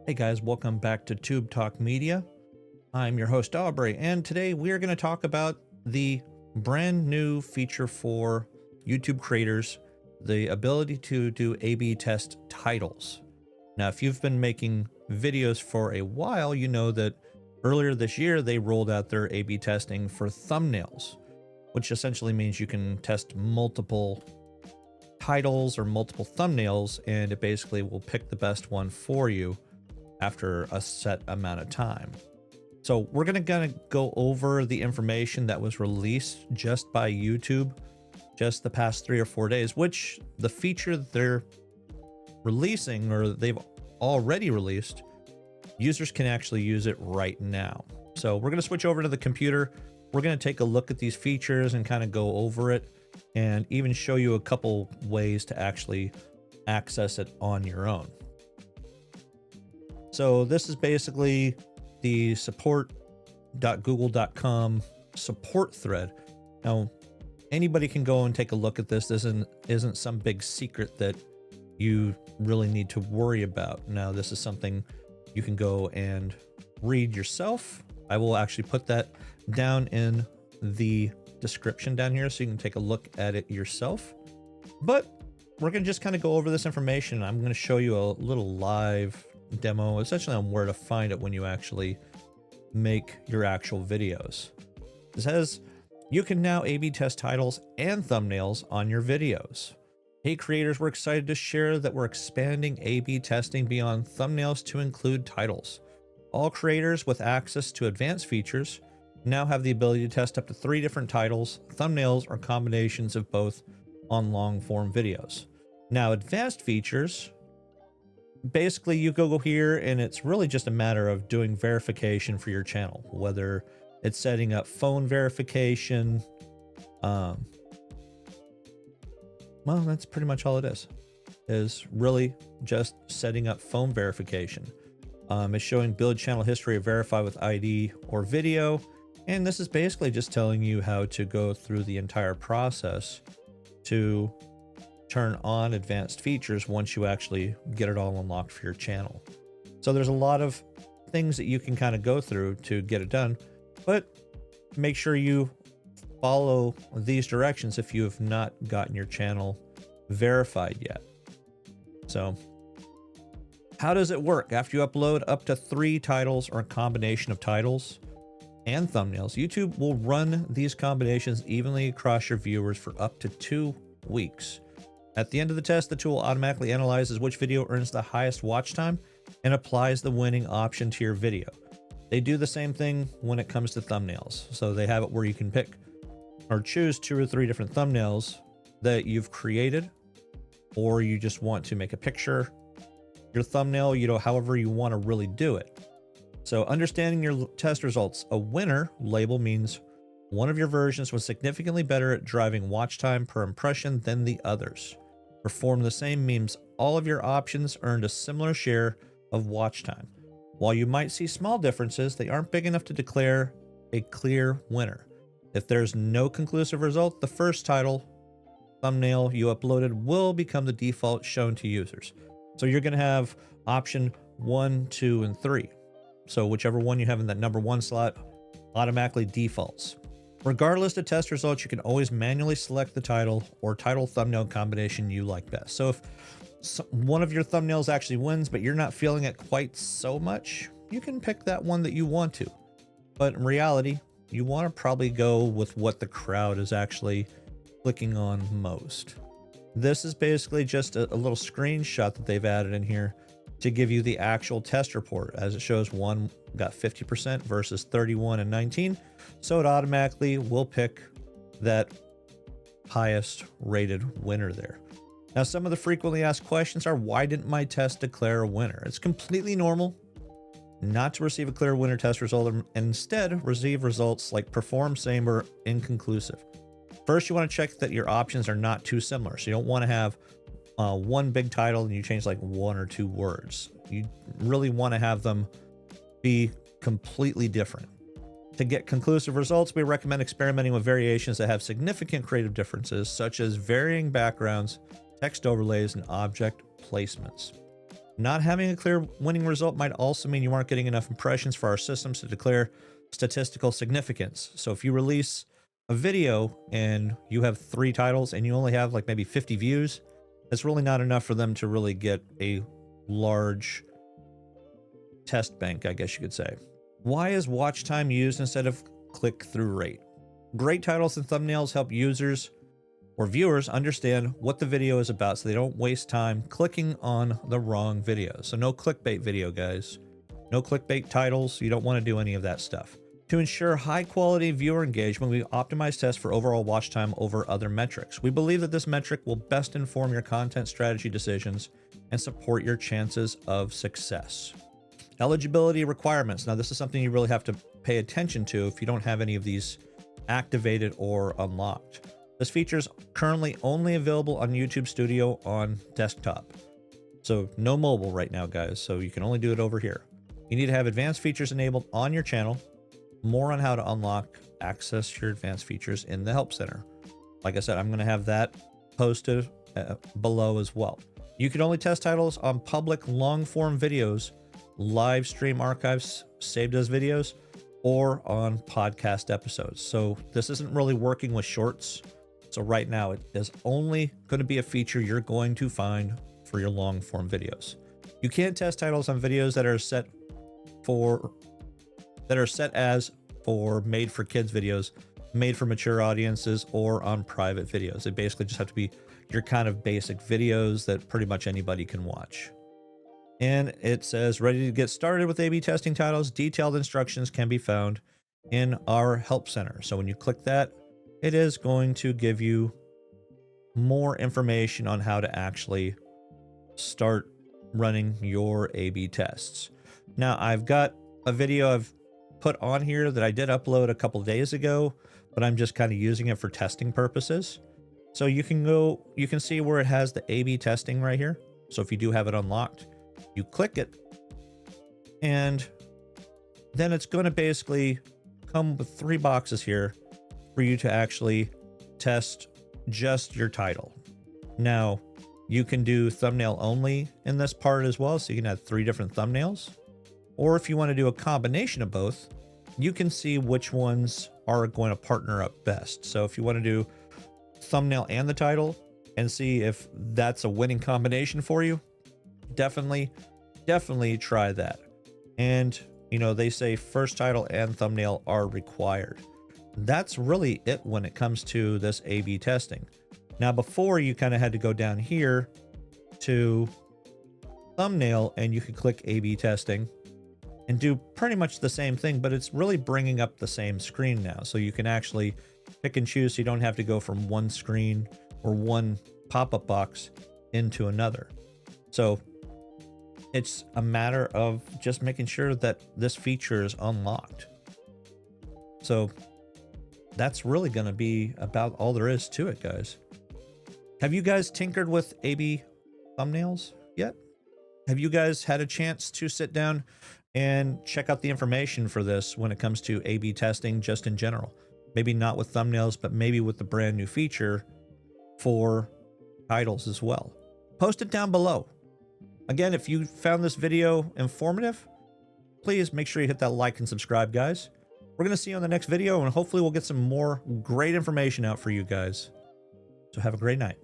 Hey guys, welcome back to Tube Talk Media. I'm your host Aubrey, and today we are going to talk about the brand new feature for YouTube creators, the ability to do A/B test titles. Now, if you've been making videos for a while, you know that earlier this year they rolled out their A/B testing for thumbnails, which essentially means you can test multiple titles or multiple thumbnails, and it basically will pick the best one for you after a set amount of time. So we're gonna go over the information that was released just by YouTube just the past 3 or 4 days, which the feature they're releasing, or they've already released, users can actually use it right now. So we're gonna switch over to the computer. We're gonna take a look at these features and kind of go over it and even show you a couple ways to actually access it on your own. So this is basically the support.google.com support thread. Now, anybody can go and take a look at this. This isn't some big secret that you really need to worry about. Now, this is something you can go and read yourself. I will actually put that down in the description down here so you can take a look at it yourself. But we're going to just kind of go over this information. I'm going to show you a little live demo essentially on where to find it when you actually make your actual videos. It says you can now A/B test titles and thumbnails on your videos. Hey creators, we're excited to share that we're expanding A/B testing beyond thumbnails to include titles. All creators with access to advanced features now have the ability to test up to 3 different titles, thumbnails, or combinations of both on long form videos. Now, advanced features, basically you go here and it's really just a matter of doing verification for your channel, whether it's setting up phone verification. Well, that's pretty much all it is really just setting up phone verification. It's showing build channel history of verify with ID or video. And this is basically just telling you how to go through the entire process to turn on advanced features once you actually get it all unlocked for your channel. So there's a lot of things that you can kind of go through to get it done, but make sure you follow these directions if you have not gotten your channel verified yet. So how does it work? After you upload up to 3 titles or a combination of titles and thumbnails, YouTube will run these combinations evenly across your viewers for up to 2 weeks. At the end of the test, the tool automatically analyzes which video earns the highest watch time and applies the winning option to your video. They do the same thing when it comes to thumbnails. So they have it where you can pick or choose 2 or 3 different thumbnails that you've created, or you just want to make a picture, your thumbnail, however you want to really do it. So understanding your test results, a winner label means one of your versions was significantly better at driving watch time per impression than the others. Perform the same means all of your options earned a similar share of watch time. While you might see small differences, they aren't big enough to declare a clear winner. If there's no conclusive result, the first title thumbnail you uploaded will become the default shown to users. So you're going to have option 1, 2, and 3. So whichever one you have in that number 1 slot automatically defaults. Regardless of test results, you can always manually select the title or title thumbnail combination you like best. So if one of your thumbnails actually wins, but you're not feeling it quite so much, you can pick that one that you want to. But in reality, you want to probably go with what the crowd is actually clicking on most. This is basically just a little screenshot that they've added in here to give you the actual test report, as it shows one got 50% versus 31 and 19. So it automatically will pick that highest rated winner there. Now, some of the frequently asked questions are, why didn't my test declare a winner? It's completely normal not to receive a clear winner test result and instead receive results like perform, same, or inconclusive. First, you want to check that your options are not too similar. So you don't want to have one big title and you change like 1 or 2 words. You really want to have them be completely different. To get conclusive results, we recommend experimenting with variations that have significant creative differences, such as varying backgrounds, text overlays, and object placements. Not having a clear winning result might also mean you aren't getting enough impressions for our systems to declare statistical significance. So if you release a video and you have 3 titles and you only have like maybe 50 views, it's really not enough for them to really get a large test bank, I guess you could say. Why is watch time used instead of click-through rate? Great titles and thumbnails help users or viewers understand what the video is about so they don't waste time clicking on the wrong video. So no clickbait video, guys. No clickbait titles. You don't want to do any of that stuff. To ensure high quality viewer engagement, we optimize tests for overall watch time over other metrics. We believe that this metric will best inform your content strategy decisions and support your chances of success. Eligibility requirements. Now, this is something you really have to pay attention to if you don't have any of these activated or unlocked. This feature is currently only available on YouTube Studio on desktop. So no mobile right now, guys. So you can only do it over here. You need to have advanced features enabled on your channel. More on how to unlock, access your advanced features in the Help Center. Like I said, I'm going to have that posted below as well. You can only test titles on public long-form videos, live stream archives saved as videos, or on podcast episodes. So this isn't really working with shorts. So right now it is only going to be a feature you're going to find for your long-form videos. You can't test titles on videos that are set as for made for kids videos, made for mature audiences, or on private videos. They basically just have to be your kind of basic videos that pretty much anybody can watch. And it says, ready to get started with A/B testing titles. Detailed instructions can be found in our Help Center. So when you click that, it is going to give you more information on how to actually start running your A/B tests. Now, I've got a video I've put on here that I did upload a couple days ago, but I'm just kind of using it for testing purposes. So you can see where it has the A/B testing right here. So if you do have it unlocked, you click it, and then it's going to basically come with 3 boxes here for you to actually test just your title. Now, you can do thumbnail only in this part as well, so you can have 3 different thumbnails. Or if you want to do a combination of both, you can see which ones are going to partner up best. So if you want to do thumbnail and the title and see if that's a winning combination for you, definitely try that. And you know, they say first title and thumbnail are required. That's really it when it comes to this A/B testing. Now, before, you kind of had to go down here to thumbnail and you could click A/B testing and do pretty much the same thing, but it's really bringing up the same screen now. So you can actually pick and choose, so you don't have to go from one screen or one pop-up box into another. So it's a matter of just making sure that this feature is unlocked. So that's really going to be about all there is to it, guys. Have you guys tinkered with A/B thumbnails yet? Have you guys had a chance to sit down and check out the information for this when it comes to A/B testing just in general? Maybe not with thumbnails, but maybe with the brand new feature for titles as well. Post it down below. Again, if you found this video informative, please make sure you hit that like and subscribe, guys. We're going to see you on the next video, and hopefully we'll get some more great information out for you guys. So have a great night.